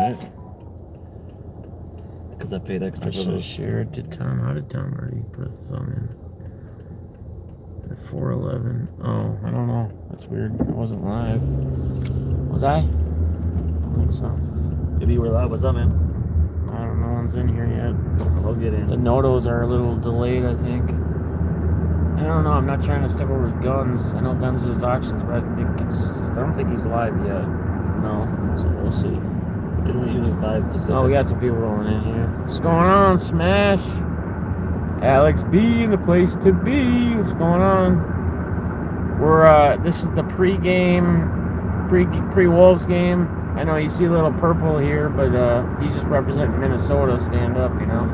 right. Because I paid extra. I should have shared. Did Tom? How did Tom already put a thumb in? At 4:11. Oh, I don't know. That's weird. I wasn't live. Was I? I don't think so. Maybe you were live. What's up, man? I don't know. No one's in here yet. I'll get in. The notos are a little delayed, I think. I don't know. I'm not trying to step over Guns. I know Guns does auctions, but I don't think he's live yet. No. So we'll see. Isn't it usually 5 Pacific? Oh, we got some people rolling in here. What's going on, Smash? Alex B in the place to be. What's going on? This is the pre-Wolves game. I know you see a little purple here, but he's just representing Minnesota. Stand up, you know.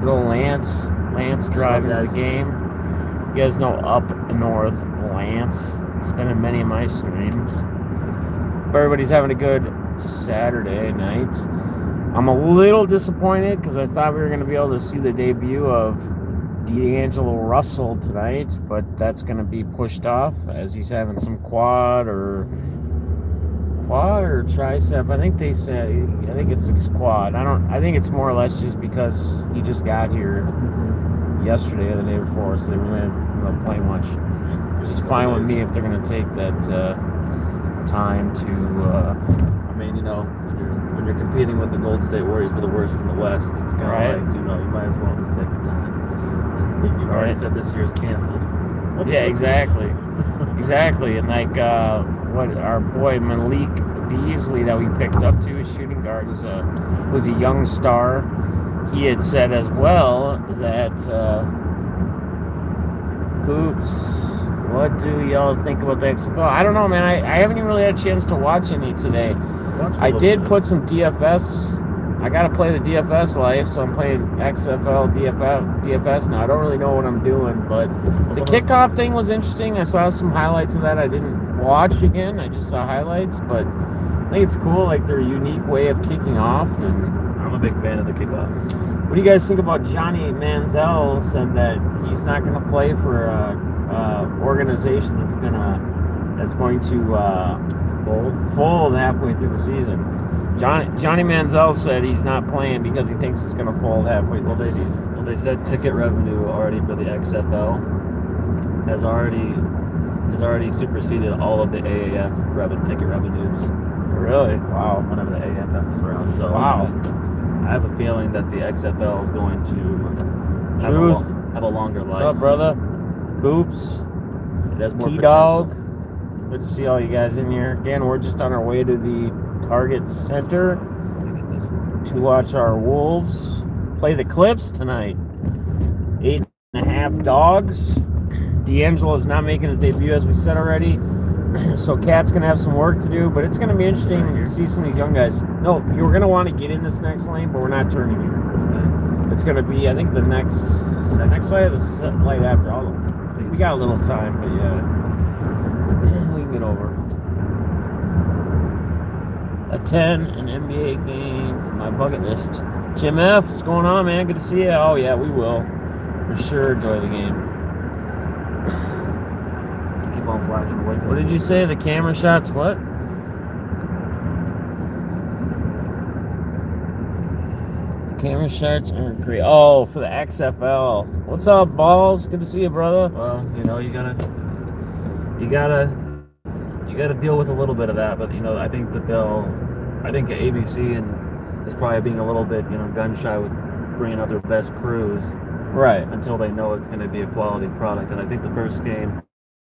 Good old Lance driving the game. You guys know Up North Lance. He's been in many of my streams. But everybody's having a good Saturday night. I'm a little disappointed because I thought we were going to be able to see the debut of D'Angelo Russell tonight, but that's going to be pushed off as he's having some quad or tricep. I think it's quad. I think it's more or less just because he just got here yesterday or the day before, so they really didn't play much. Which is fine with me if they're going to take that time to. I mean, you know, when you're competing with the Golden State Warriors for the worst in the West, it's kind of like, you know, you might as well just take your time. You've already said this year's canceled. Yeah, exactly. And like what our boy Malik Beasley that we picked up to, a shooting guard, who's a young star. He had said as well that Coops, what do y'all think about the XFL? I don't know, man. I haven't even really had a chance to watch any today. I did put some DFS. I got to play the DFS life, so I'm playing XFL, DFS now. I don't really know what I'm doing, but the kickoff thing was interesting. I saw some highlights of that. I didn't watch again. I just saw highlights, but I think it's cool, like their unique way of kicking off. And I'm a big fan of the kickoff. what do you guys think about Johnny Manziel said that he's not going to play for an organization that's going to fold halfway through the season? Johnny Manziel said he's not playing because he thinks it's going to fold halfway through the season. Well, they said ticket revenue already for the XFL has already superseded all of the AAF ticket revenues. Really? Wow. Whenever the AAF is around. So wow. I have a feeling that the XFL is going to have a longer life. What's up, brother? Coops. It has more T-Dog. potential. Good to see all you guys in here. Again, we're just on our way to the Target Center to watch our Wolves play the Clips tonight. 8.5 dogs. D'Angelo is not making his debut, as we said already. So Cat's going to have some work to do, but it's going to be interesting to see some of these young guys. No, you're going to want to get in this next lane, but we're not turning here. It's going to be, I think, the next light of the light after. We got a little time, but yeah. We can get over. Attend an NBA game on my bucket list. Jim F, what's going on, man? Good to see you. Oh, yeah, we will. For sure enjoy the game. Keep on flashing away. What did you say? The camera shots, what? The camera shots are great. Oh, for the XFL. What's up, Balls? Good to see you, brother. Well, you know, you gotta deal with a little bit of that, but you know, I think ABC is probably being a little bit, you know, gun shy with bringing out their best crews, right? Until they know it's going to be a quality product. And I think the first game,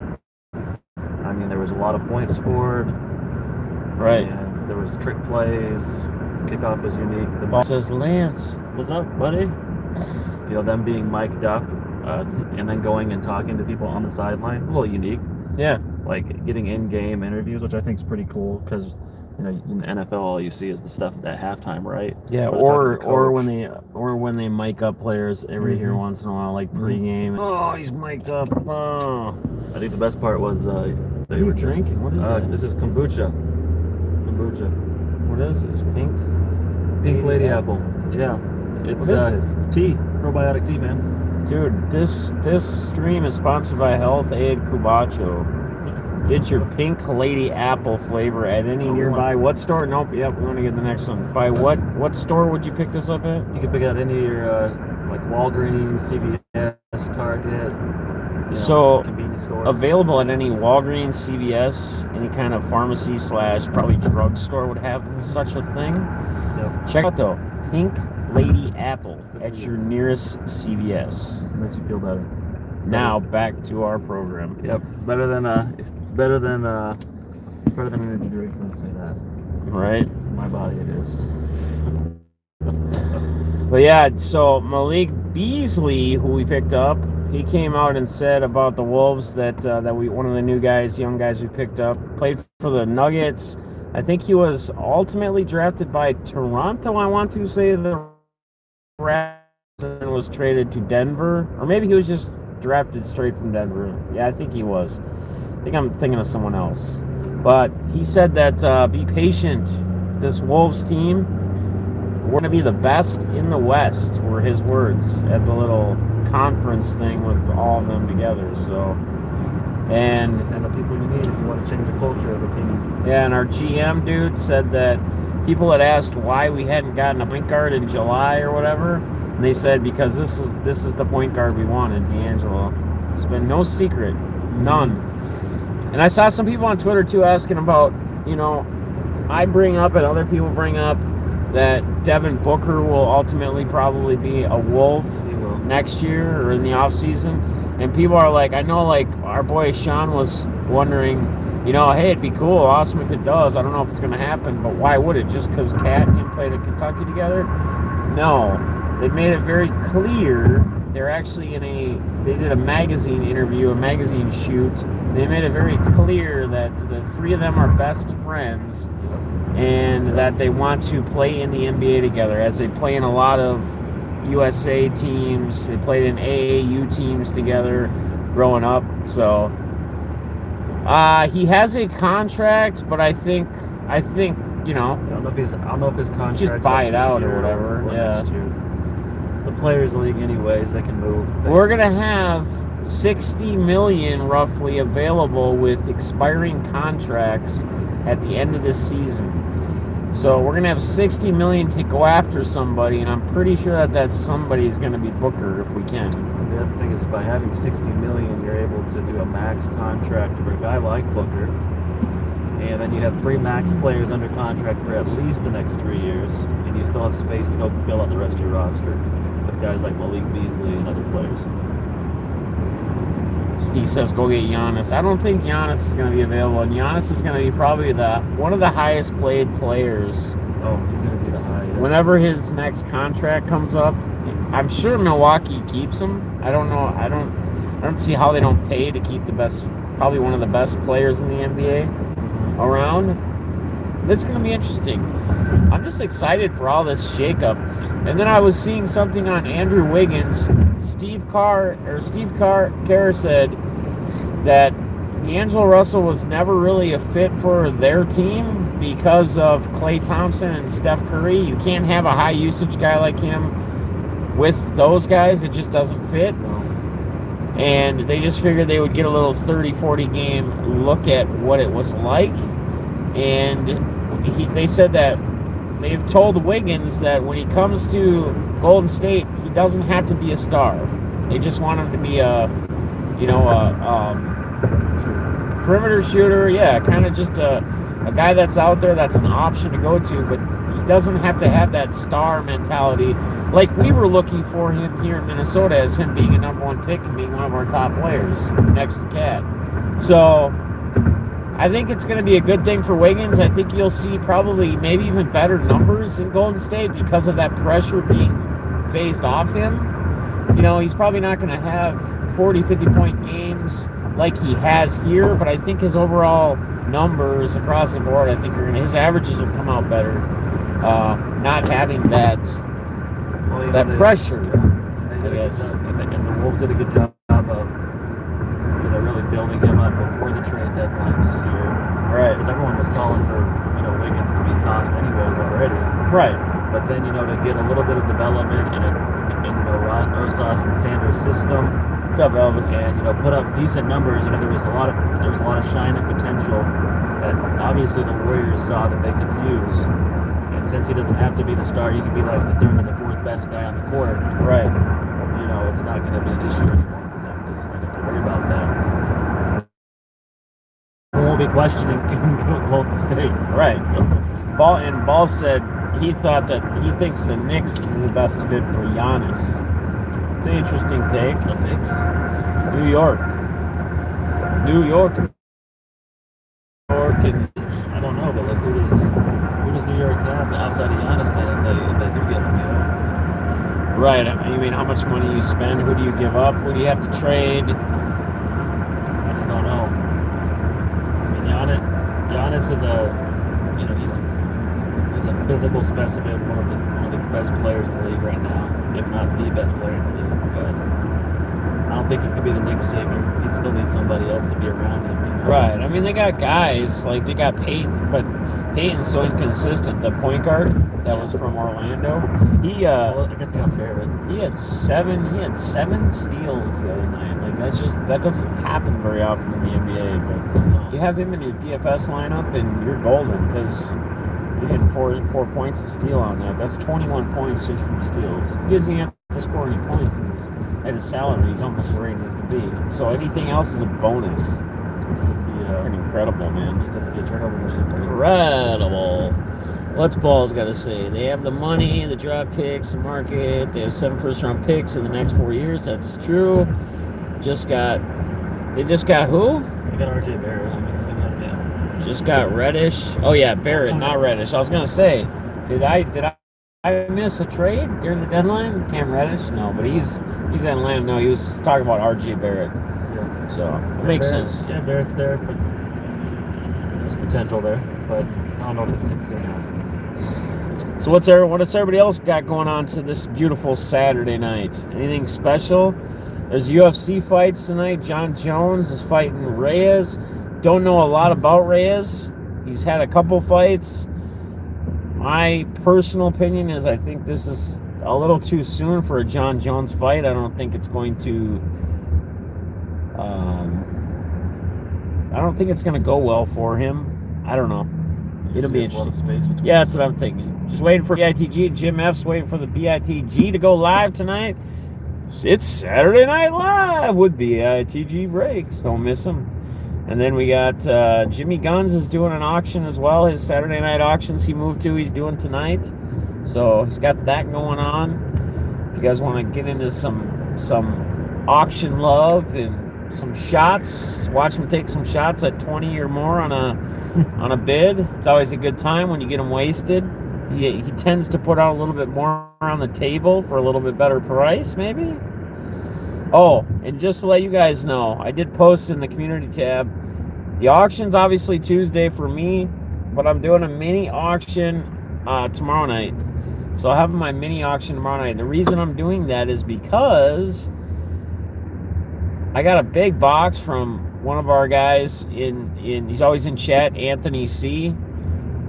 I mean, there was a lot of points scored, right? And there was trick plays. The kickoff was unique. The ball says Lance, what's up, buddy? You know, them being mic'd up and then going and talking to people on the sideline, a little unique. Yeah. Like getting in-game interviews, which I think is pretty cool because, you know, in the NFL all you see is the stuff at halftime, right? Yeah, or when they mic up players every here once in a while, like pregame. Oh, he's mic'd up. Oh. I think the best part was they were drinking. What is that? This is kombucha. What is this? Pink lady apple. Yeah. It's tea. Probiotic tea, man. Dude, this stream is sponsored by Health Aid Cubacho. Get your Pink Lady Apple flavor at any nearby. What store? Nope. Yep. We want to get the next one. By what store would you pick this up at? You can pick it at any of your like Walgreens, CVS, Target. So convenience stores. Available at any Walgreens, CVS, any kind of pharmacy / probably drugstore would have such a thing. Yep. Check out though, Pink Lady Apple at your nearest CVS. It makes you feel better. Now back to our program. Yep, better than it's better than energy drinks. Let's say that. Right. In my body, it is. But yeah, so Malik Beasley, who we picked up, he came out and said about the Wolves that one of the young guys we picked up, played for the Nuggets. I think he was ultimately drafted by Toronto. I want to say the Raptors, and was traded to Denver, or maybe he was just drafted straight from Denver. Yeah, I think he was. I think I'm thinking of someone else. But he said that be patient. This Wolves team, we're going to be the best in the West, were his words at the little conference thing with all of them together. So, and the people you need if you want to change the culture of the team. Yeah, and our GM dude said that people had asked why we hadn't gotten a point guard in July or whatever, and they said because this is the point guard we wanted, D'Angelo. It's been no secret, none. And I saw some people on Twitter too asking about, I bring up and other people bring up that Devin Booker will ultimately probably be a Wolf next year or in the offseason. And people are like, I know like our boy Sean was wondering, hey, it'd be cool, awesome if it does. I don't know if it's going to happen, but why would it? Just because Cat and him played at Kentucky together? No. They made it very clear. They're actually they did a magazine interview, a magazine shoot. They made it very clear that the three of them are best friends and that they want to play in the NBA together, as they play in a lot of USA teams. They played in AAU teams together growing up. So he has a contract, but I think I don't know if his contract just buy it out or whatever. Next year. The Players League, anyways, they can move. We're gonna have $60 million roughly available with expiring contracts at the end of this season. So we're gonna have $60 million to go after somebody, and I'm pretty sure that somebody is gonna be Booker if we can. The other thing is, by having $60 million, you're able to do a max contract for a guy like Booker, and then you have 3 max players under contract for at least the next 3 years, and you still have space to go fill out the rest of your roster with guys like Malik Beasley and other players. He says go get Giannis. I don't think Giannis is going to be available, and Giannis is going to be probably one of the highest paid players. Oh, he's going to be the highest. Whenever his next contract comes up, I'm sure Milwaukee keeps him. I don't know. I don't see how they don't pay to keep probably one of the best players in the NBA around. It's going to be interesting. I'm just excited for all this shakeup. And then I was seeing something on Andrew Wiggins. Steve Kerr said that D'Angelo Russell was never really a fit for their team because of Klay Thompson and Steph Curry. You can't have a high usage guy like him with those guys. It just doesn't fit. And they just figured they would get a little 30-40 game look at what it was like. And they said that they've told Wiggins that when he comes to Golden State, he doesn't have to be a star. They just want him to be a perimeter shooter. Yeah, kind of just a guy that's out there that's an option to go to, but he doesn't have to have that star mentality like we were looking for him here in Minnesota, as him being a #1 pick and being one of our top players next to Cat. So I think it's going to be a good thing for Wiggins. I think you'll see probably maybe even better numbers in Golden State because of that pressure being phased off him. He's probably not going to have 40, 50-point games like he has here, but I think his overall numbers across the board, I think his averages will come out better. Not having that pressure, I guess. And the Wolves did a good job of really building him up before the trade deadline this year. Right. Because everyone was calling for, Wiggins to be tossed anyways already. Right. But then, to get a little bit of development in Rosas and Sanders' system, What's up, Elvis? and put up decent numbers. There was a lot of shine and potential that obviously the Warriors saw that they could use. And since he doesn't have to be the star, he can be like the third or the fourth best guy on the court. Right. It's not going to be an issue anymore for him because he's not going to have to worry about that. We won't be questioning Golden State. Right. Ball said he thinks the Knicks is the best fit for Giannis. It's an interesting take. The Knicks? New York, and I don't know, but like who does New York have outside of Giannis then if they do get him? Right. I mean, how much money you spend? Who do you give up? Who do you have to trade? I just don't know. I mean, Giannis is he's a physical specimen, one of the best players in the league right now, if not the best player in the league. But I don't think he could be the Knicks savior. He'd still need somebody else to be around him. Right. I mean, they got guys like they got Peyton, but Peyton's so inconsistent. The point guard that was from Orlando, I guess they got Barrett. He had seven steals the other night. Like that doesn't happen very often in the NBA. But you have him in your DFS lineup, and you're golden because you're getting four points a steal on that. That's 21 points just from steals. He doesn't have to score any points. At his salary, he's almost where he needs to be. So anything else is a bonus. Fucking incredible, man. Just has to be a turnover machine. Incredible. What's Ball's got to say? They have the money, the draft picks, the market. They have 7 first-round picks in the next 4 years. That's true. They just got who? They got RJ Barrett. Just got Reddish. Oh yeah, Barrett, not Reddish. I was gonna say, did I miss a trade during the deadline? Cam Reddish? No, but he's in Atlanta. No, he was talking about RJ Barrett. Yeah. So it makes sense. Yeah, Barrett's there, but there's potential there. But I don't know if it's gonna happen. So what's everybody else got going on to this beautiful Saturday night? Anything special? There's UFC fights tonight. John Jones is fighting Reyes. Don't know a lot about Reyes. He's had a couple fights. My personal opinion is I think this is a little too soon for a John Jones fight. I don't think it's going to go well for him. I don't know. It'll be interesting. Yeah, that's what I'm thinking. Just waiting for BITG. Jim F's waiting for the BITG to go live tonight. It's Saturday Night Live with BITG Breaks. Don't miss him. And then we got Jimmy Guns is doing an auction as well. His Saturday night auctions he moved to, he's doing tonight. So he's got that going on. If you guys want to get into some auction love and some shots, watch him take some shots at 20 or more on a bid. It's always a good time when you get him wasted. He tends to put out a little bit more on the table for a little bit better price, maybe. Oh, and just to let you guys know, I did post in the community tab. The auction's obviously Tuesday for me, but I'm doing a mini auction tomorrow night. So I'll have my mini auction tomorrow night. And the reason I'm doing that is because I got a big box from one of our guys he's always in chat, Anthony C.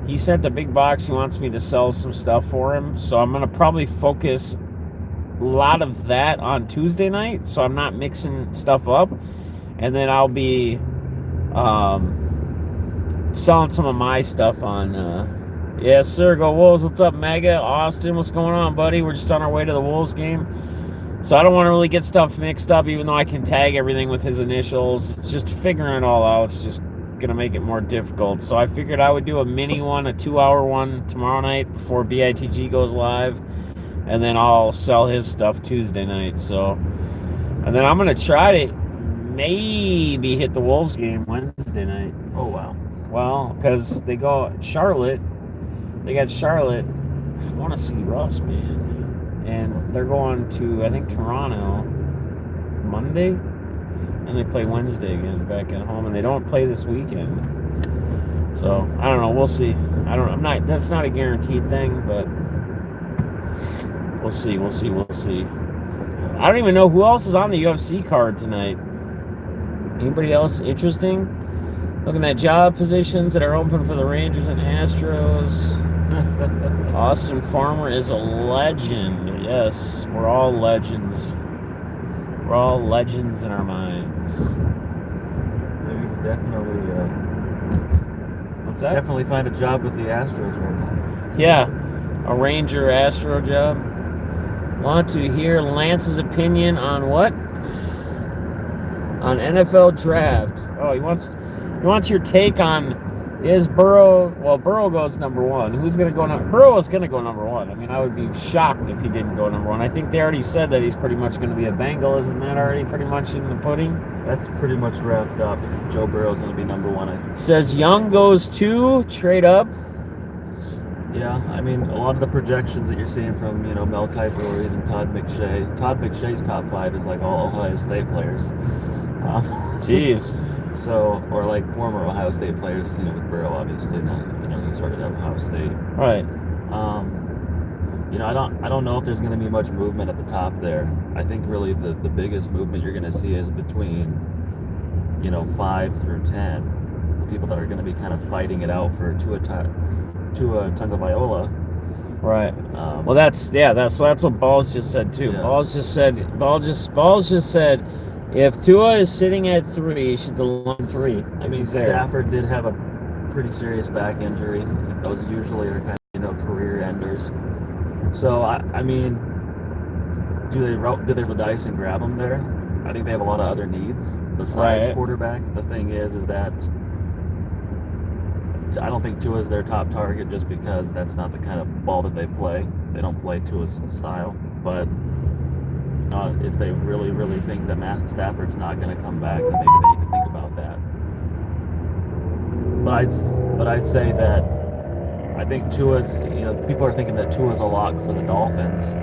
He sent a big box. He wants me to sell some stuff for him. So I'm going to probably focus a lot of that on Tuesday night, so I'm not mixing stuff up. And then I'll be selling some of my stuff on yes sir, go Wolves. What's up, Mega? Austin, what's going on, buddy? We're just on our way to the Wolves game, so I don't want to really get stuff mixed up, even though I can tag everything with his initials. It's just figuring it all out. It's just gonna make it more difficult. So I figured I would do a mini one, a 2-hour one tomorrow night before BITG goes live, and then I'll sell his stuff Tuesday night. So, and then I'm going to try to maybe hit the Wolves game Wednesday night. Oh, wow. Well, because they go Charlotte. They got Charlotte. I want to see Russ, man. And they're going to, I think, Toronto Monday. And they play Wednesday again back at home. And they don't play this weekend. So, I don't know. We'll see. That's not a guaranteed thing, but we'll see. I don't even know who else is on the UFC card tonight. Anybody else interesting? Looking at job positions that are open for the Rangers and Astros. Austin Farmer is a legend. Yes, we're all legends. We're all legends in our minds. Maybe definitely. What's that? Definitely find a job with the Astros right now. Yeah, a Ranger Astro job. Want to hear Lance's opinion on what? On NFL draft. Oh, he wants your take on, is Burrow? Well, Burrow goes number one. Who's going to go number? Burrow is going to go number one. I mean, I would be shocked if he didn't go number one. I think they already said that he's pretty much going to be a Bengal. Isn't that already pretty much in the pudding? That's pretty much wrapped up. Joe Burrow's going to be number one, I think. Says Young goes two, trade up. Yeah, I mean, a lot of the projections that you're seeing from, Mel Kiper or even Todd McShay. Todd McShay's top five is like all Ohio State players. Jeez. So, or like former Ohio State players, with Burrow, obviously not, he started at Ohio State. Right. I don't know if there's going to be much movement at the top there. I think really the biggest movement you're going to see is between, 5 through 10. The people that are going to be kind of fighting it out for Tua Tagovailoa. Right. Well, that's what Balls just said too. Yeah. Balls just said, if Tua is sitting at 3, he should go on 3. I mean, Stafford did have a pretty serious back injury. Those usually are kind of career enders. So I mean, do they roll the dice and grab him there? I think they have a lot of other needs besides quarterback. The thing is that I don't think Tua is their top target just because that's not the kind of ball that they play. They don't play Tua's style. But if they really, really think that Matt Stafford's not going to come back, then maybe they need to think about that. But I'd say that I think Tua's, people are thinking that Tua's a lock for the Dolphins,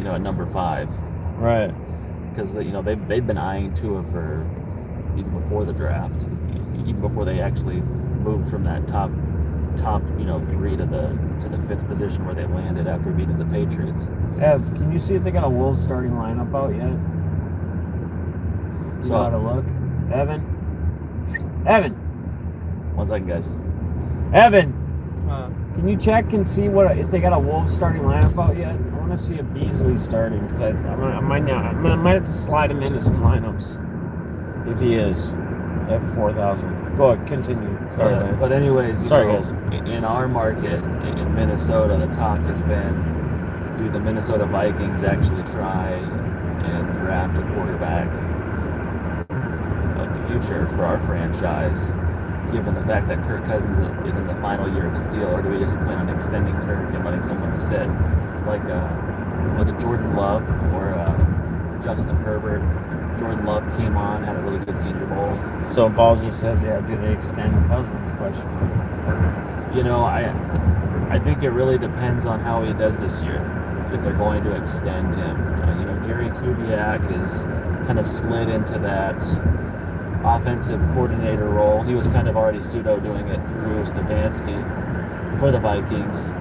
at number 5. Right. Because, they've been eyeing Tua for even before the draft, even before they actually moved from that top 3 to the 5th position where they landed after beating the Patriots. Ev, can you see if they got a Wolves starting lineup out yet? You got to look. Evan? 1 second, guys. Evan, can you check and see if they got a Wolves starting lineup out yet? I want to see if Beasley's starting because I might have to slide him into some lineups if he is. F4000. Go ahead, continue. Sorry, Lance. But anyways, guys. In our market in Minnesota, the talk has been, do the Minnesota Vikings actually try and draft a quarterback of the future for our franchise, given the fact that Kirk Cousins is in the final year of his deal, or do we just plan on extending Kirk and letting someone sit, like was it Jordan Love or Justin Herbert? Jordan Love came on, had a really good Senior Bowl. So Balls just says, do they extend Cousins? Question. I think it really depends on how he does this year, if they're going to extend him. Gary Kubiak is kind of slid into that offensive coordinator role. He was kind of already pseudo doing it through Stefanski for the Vikings.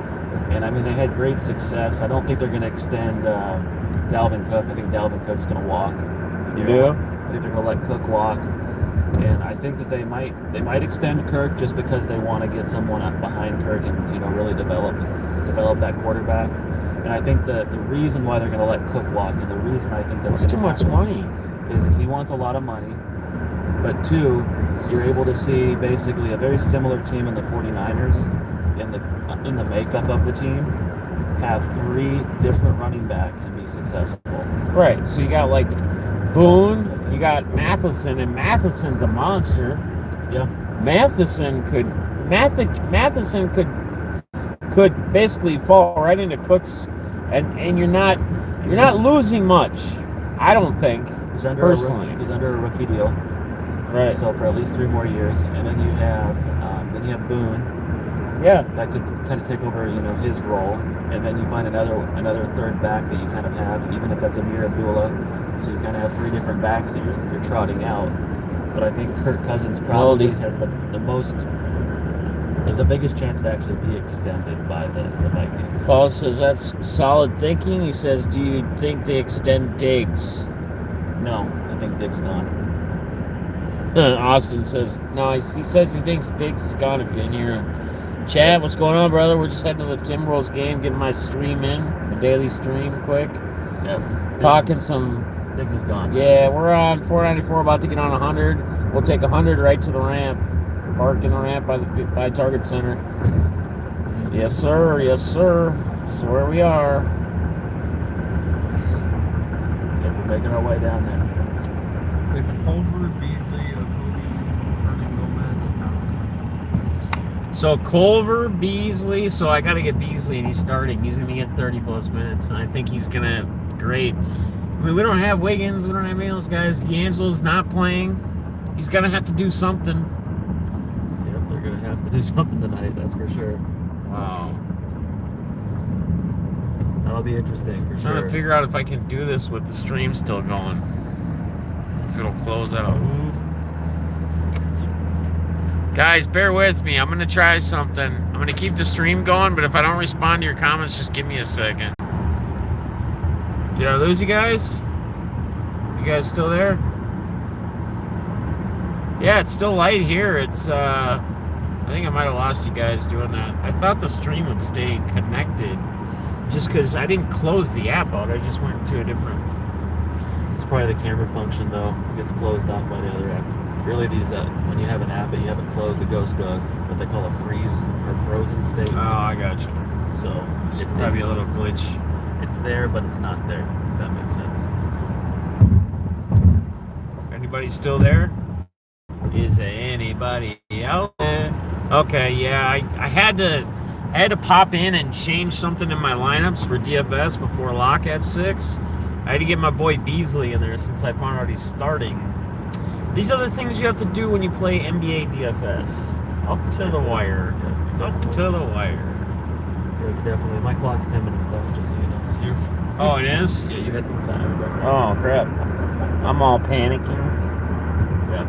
And I mean, they had great success. I don't think they're going to extend Dalvin Cook. I think Dalvin Cook's going to walk. You do? I think they're going to let Cook walk. And I think that they might extend Kirk just because they want to get someone behind Kirk and really develop that quarterback. And I think that the reason why they're going to let Cook walk, and the reason I think that's too much money, is he wants a lot of money. But 2, you're able to see basically a very similar team in the 49ers in the makeup of the team have 3 different running backs and be successful. Right. So you got like Boone, you got Matheson, and Matheson's a monster. Yeah. Matheson could basically fall right into Cook's, and you're not losing much. I don't think. He's under a rookie deal. Right. So for at least 3 more years, and then you have Boone. Yeah. That could kind of take over, his role, and then you find another third back that you kind of have, even if that's Amir Abdullah. So you kind of have 3 different backs that you're trotting out. But I think Kirk Cousins probably has the biggest chance to actually be extended by the Vikings. Paul says that's solid thinking. He says, do you think they extend Diggs? No, I think Diggs gone. Austin says, no, he says he thinks Diggs is gone if you didn't hear him. Chad, what's going on, brother? We're just heading to the Timberwolves game, getting my stream in, my daily stream, quick. Yep. Talking some. Diggs is gone. Yeah, we're on 494, about to get on 100. We'll take 100 right to the ramp. Park in the ramp by Target Center. Yes, sir. Yes, sir. That's where we are. Yep, we're making our way down there. It's Culver, Beasley, Cody, Ernie Gomez. So Culver, Beasley. So I got to get Beasley, and he's starting. He's going to get 30-plus minutes, and I think he's going to great. I mean, we don't have Wiggins. We don't have any of those guys. D'Angelo's not playing. He's going to have to do something. Yep, they're going to have to do something tonight, that's for sure. Wow. That'll be interesting, for I'm sure. trying to figure out if I can do this with the stream still going. If it'll close out. Guys, bear with me. I'm going to try something. I'm going to keep the stream going, but if I don't respond to your comments, just give me a second. Did I lose you guys? You guys still there? Yeah, it's still light here. It's, I think I might have lost you guys doing that. I thought the stream would stay connected just because I didn't close the app out. I just went to a different... It's probably the camera function, though. It gets closed off by the other app. Really, these when you have an app and you have it closed, it goes to what they call a freeze or frozen state. Oh, I got you. So It's probably a little glitch. It's there, but it's not there. If that makes sense. Anybody still there? Is anybody out there? Okay, yeah, I had to pop in and change something in my lineups for DFS before lock at 6. I had to get my boy Beasley in there since I found out he's starting. These are the things you have to do when you play NBA DFS. Up to the wire. Up to the wire. Yeah, definitely. My clock's 10 minutes fast, just so you know. So Oh, it is? yeah, you had some time. Oh, crap. I'm all panicking. Yeah,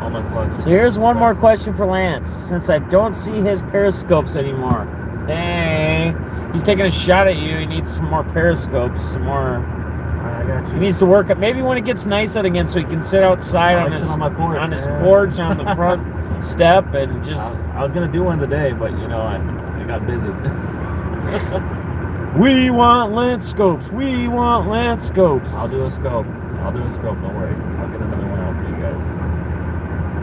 all my clocks. So here's one more question for Lance, since I don't see his periscopes anymore. Hey, he's taking a shot at you. He needs some more periscopes, some more. I got you. He needs to work up. Maybe when it gets nice out again, so he can sit outside on his porch on the front step and just. I was gonna do one today, but you know I got busy. We want Lance scopes. We want Lance scopes. I'll do a scope. Don't worry. I'll get another one out for you guys.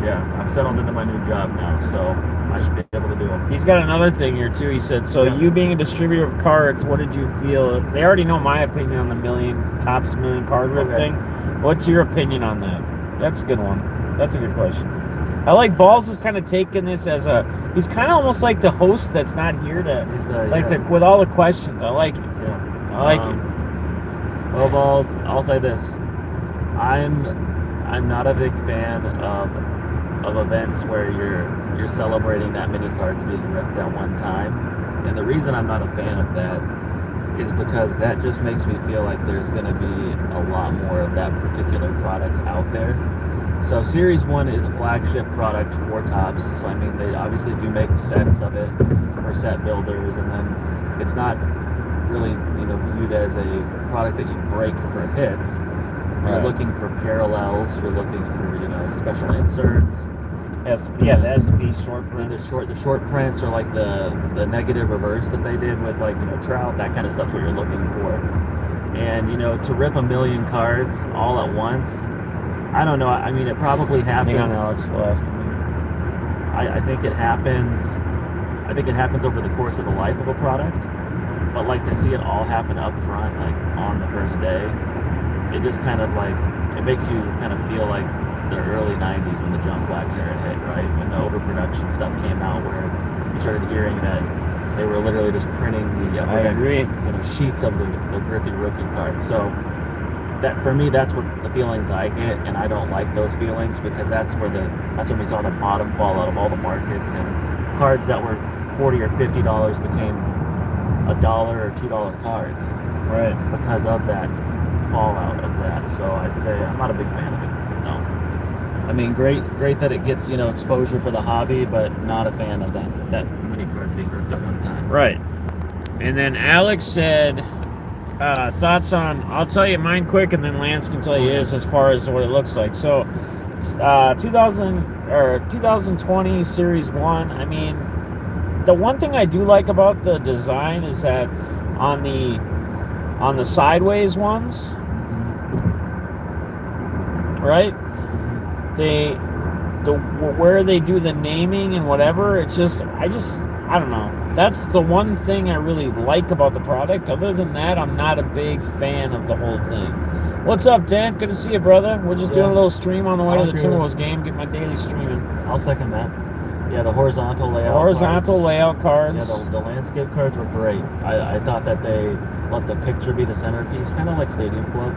Yeah, I'm settled into my new job now, so I should be able to do them. He's got another thing here too. He said, "So Yeah. you being a distributor of cards, what did you feel?" They already know my opinion on the tops million card rip Okay. thing. What's your opinion on that? That's a good one. That's a good question. I like Balls is kind of taking this as he's kind of almost like the host that's not here to with all the questions. I like it. Yeah. I like it. Well, Balls, I'll say this. I'm not a big fan of events where you're celebrating that many cards being ripped at one time. And the reason I'm not a fan of that is because that just makes me feel like there's going to be a lot more of that particular product out there. So Series 1 is a flagship product for Topps. So I mean, they obviously do make sets of it for set builders, and then it's not really viewed as a product that you break for hits. You're looking for parallels. You're looking for special inserts. The SP short prints. The short prints are like the negative reverse that they did with Trout. That kind of stuff's what you're looking for. And to rip a million cards all at once, I don't know. I mean, it probably happens. Hang on, Alex. We'll ask him. I think it happens. I think it happens over the course of the life of a product. But to see it all happen up front, on the first day, it just kind of it makes you kind of feel like the early 90s when the jump wax era hit, right? When the overproduction stuff came out, where you started hearing that they were literally just printing the sheets of the Griffey rookie cards. So that for me, that's what the feelings I get, and I don't like those feelings because that's when we saw the bottom fall out of all the markets, and cards that were $40 or $50 became $1 or $2 cards, right? Because of that fallout of that. So I'd say I'm not a big fan of it. No. I mean, great that it gets exposure for the hobby, but not a fan of that many cards being ripped at one time. Right. And then Alex said, thoughts on, I'll tell you mine quick, and then Lance can tell you his as far as what it looks like. So, 2020 Series 1, I mean, the one thing I do like about the design is that on the sideways ones, right? Where they do the naming and whatever, I don't know. That's the one thing I really like about the product. Other than that, I'm not a big fan of the whole thing. What's up, Dan? Good to see you, brother. We're just doing a little stream on the way to the Timberwolves game. Get my daily streaming. I'll second that. Yeah, the horizontal layout. Layout cards. Yeah, the landscape cards were great. I thought that they let the picture be the centerpiece, kind of like Stadium Club.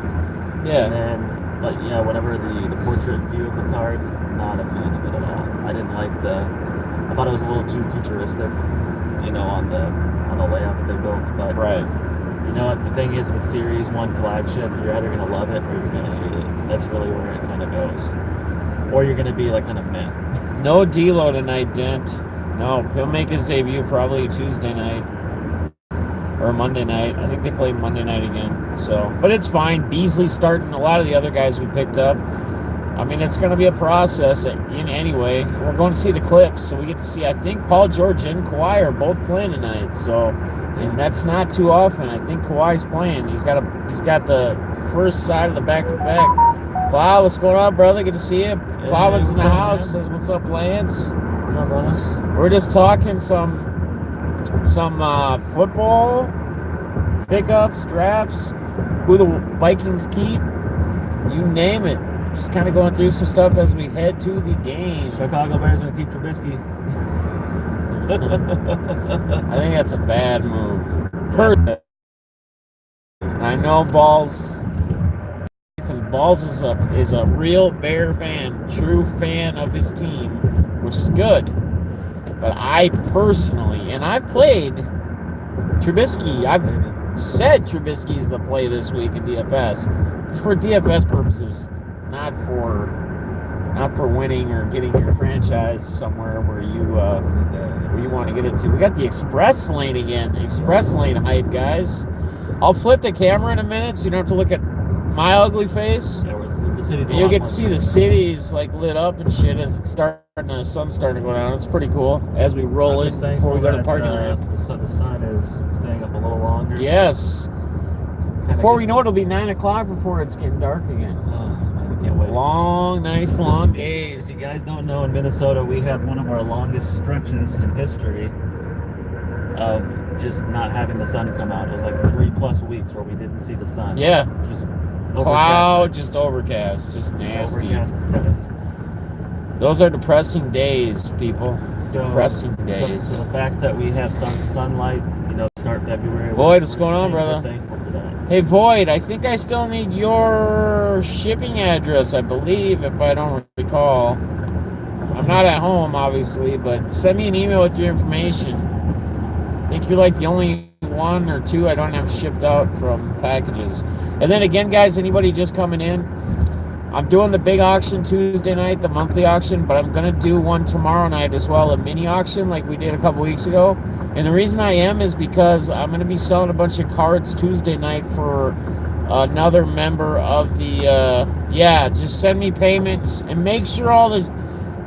Yeah. And then, but yeah, whenever the portrait view of the cards, not a fan of it at all. I didn't like I thought it was a little too futuristic, on the layout that they built. But right. You know what? The thing is with Series 1 flagship, you're either going to love it or you're going to hate it. That's really where it kind of goes. Or you're going to be like kind of meh. No D-Lo tonight, Dent. No, he'll make his debut probably Tuesday night or Monday night. I think they play Monday night again. So, but it's fine. Beasley's starting. A lot of the other guys we picked up. I mean, it's going to be a process anyway. We're going to see the Clips, so we get to see. I think Paul George and Kawhi are both playing tonight. So, and that's not too often. I think Kawhi's playing. He's got the first side of the back-to-back. Plow, what's going on, brother? Good to see you. Plowman's in the house. Says, "What's up, Lance?" What's up, brother? We're just talking some football pickups, drafts, who the Vikings keep, you name it. Just kind of going through some stuff as we head to the game. Chicago Bears going to keep Trubisky. I think that's a bad move. I know Balls is a real Bear fan, true fan of his team, which is good. But I personally, and I've played Trubisky, I've said Trubisky's the play this week in DFS for DFS purposes, not for winning or getting your franchise somewhere where you want to get it to. We got the Express Lane again. Express Lane hype, guys. I'll flip the camera in a minute so you don't have to look at my ugly face. Yeah, the city's You'll get to see the cities like lit up and shit as the sun's starting to go down. It's pretty cool as we roll in before we go to the parking lot. The sun is staying up a little longer. Yes. Before we know it, it'll be 9 o'clock before it's getting dark again. I can't wait. Nice long days. If you guys don't know, in Minnesota, we had one of our longest stretches in history of just not having the sun come out. It was like 3+ weeks where we didn't see the sun. Yeah. Just cloud, just overcast, just nasty. Overcast skies. Those are depressing days, people. Depressing days. So the fact that we have sunlight, start February. Void, what's going on, brother? We're thankful for that. Hey, Void, I think I still need your shipping address, I believe, if I don't recall. I'm not at home, obviously, but send me an email with your information. I think you're like the only one or two I don't have shipped out from packages. And then again, guys, anybody just coming in, I'm doing the big auction Tuesday night, the monthly auction, but I'm going to do one tomorrow night as well, a mini auction like we did a couple weeks ago. And the reason I am is because I'm going to be selling a bunch of cards Tuesday night for another member of the, just send me payments and make sure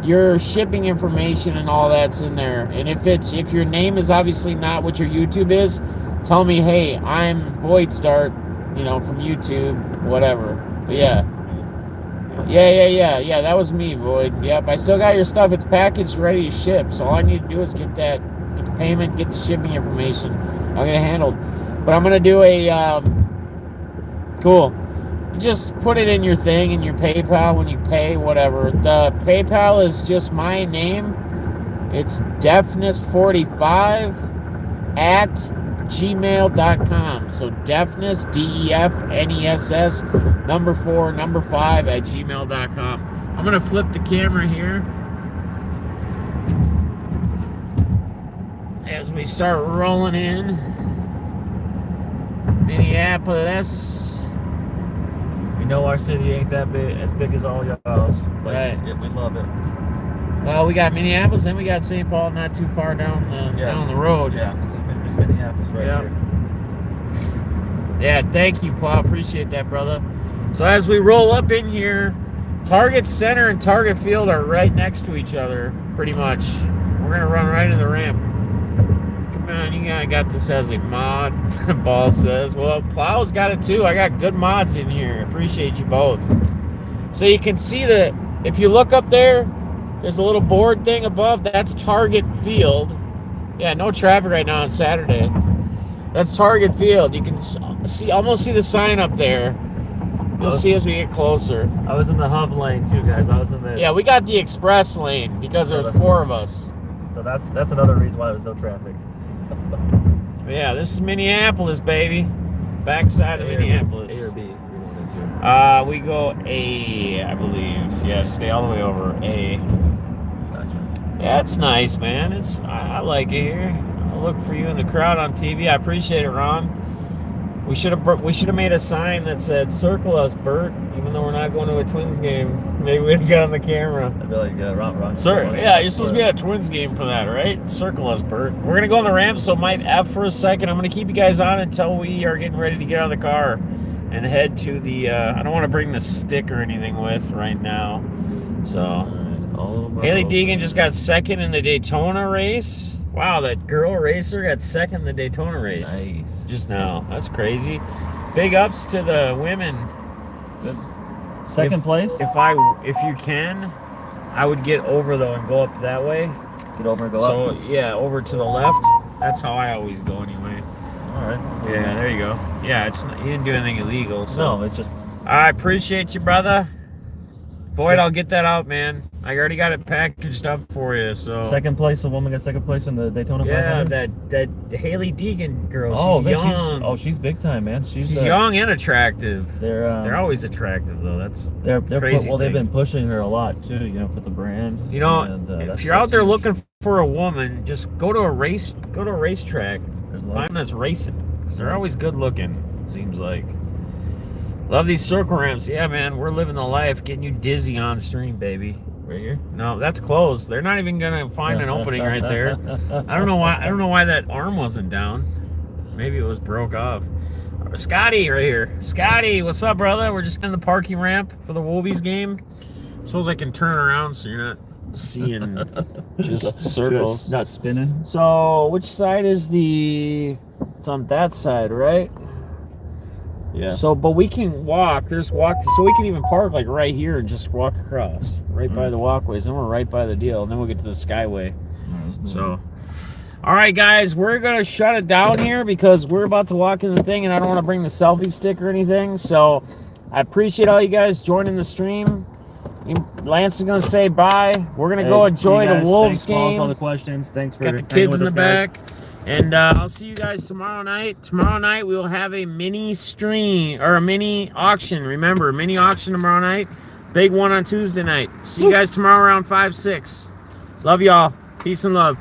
your shipping information and all that's in there. And if your name is obviously not what your YouTube is, tell me, hey, I'm Void Start, from YouTube, whatever. But yeah, that was me, Void. Yep, I still got your stuff. It's packaged, ready to ship. So all I need to do is get the payment, get the shipping information. I'll get it handled. But I'm gonna do a cool. Just put it in your thing, in your PayPal when you pay, whatever. The PayPal is just my name. It's Defness45 at gmail.com. So Defness, DEFNESS, number 4, number 5 at gmail.com. I'm going to flip the camera here as we start rolling in Minneapolis. We know our city ain't that big, as big as all y'all's, but right. We love it. Well, we got Minneapolis, and we got St. Paul, not too far down the road. Yeah, this is just Minneapolis right here. Yeah, thank you, Paul. Appreciate that, brother. So as we roll up in here, Target Center and Target Field are right next to each other, pretty much. We're going to run right in the ramp. man, I got this as a mod. Ball says, well, Plow's got it too. I got good mods in here. Appreciate you both. So you can see that if you look up there, there's a little board thing above. That's Target Field. Yeah, no traffic right now on Saturday. That's Target Field. You can almost see the sign up there. You'll see as we get closer. I was in the Hub lane too, guys. I was in the... Yeah, we got the express lane because there's 4 of us. So that's another reason why there's no traffic. Yeah, this is Minneapolis, baby. Backside of Minneapolis. A or B? We go A, I believe. Yeah, stay all the way over A. Gotcha. Yeah, it's nice, man. I like it here. I'll look for you in the crowd on TV. I appreciate it, Ron. We should have made a sign that said "Circle us, Bert." Even though we're not going to a Twins game, maybe we'd get on the camera. I'd be like, Ron. Sir, yeah, you're supposed to be at a Twins game for that, right? Circle us, Bert. We're gonna go on the ramp, so it might F for a second. I'm gonna keep you guys on until we are getting ready to get out of the car and head to the. I don't want to bring the stick or anything with right now. So, Haley Deegan just got second in the Daytona race. Wow, that girl racer got second in the Daytona race. Nice. Just now. That's crazy. Big ups to the women. Good. Second place? If you can, I would get over though and go up that way. Get over and go up. So yeah, over to the left. That's how I always go anyway. All right. Yeah, there you go. Yeah, you didn't do anything illegal. So No, it's just... I appreciate you, brother. Boyd, I'll get that out, man. I already got it packaged up for you. So Second place, a woman got second place in the Daytona 500? yeah, that Haley Deegan girl. Oh, she's man, young. she's big time, man. She's young and attractive. They're always attractive though. That's they're crazy. they've been pushing her a lot too, for the brand. You know, and, if you're out there looking for a woman, just go to a racetrack. Find that's racing. 'Cause they're always good looking. Seems like. Love these circle ramps. Yeah, man, we're living the life, getting you dizzy on stream, baby. Right here? No, that's closed. They're not even gonna find an opening right there. I don't know why that arm wasn't down. Maybe it was broke off. Scotty right here. Scotty, what's up, brother? We're just in the parking ramp for the Wolves game. Suppose I can turn around so you're not seeing just circles. Not spinning. So which side is it's on that side, right? Yeah. So, but we can walk. So we can even park like right here and just walk across, right by the walkways. Then we're right by the deal, and then we'll get to the Skyway. So, all right, guys, we're gonna shut it down here because we're about to walk in the thing, and I don't want to bring the selfie stick or anything. So, I appreciate all you guys joining the stream. Lance is gonna say bye. We're gonna go enjoy the Wolves game. For all the questions. Thanks for got the kids in the back. And I'll see you guys tomorrow night. Tomorrow night we will have a mini stream or a mini auction. Remember, mini auction tomorrow night. Big one on Tuesday night. See you guys tomorrow around 5, 6. Love y'all. Peace and love.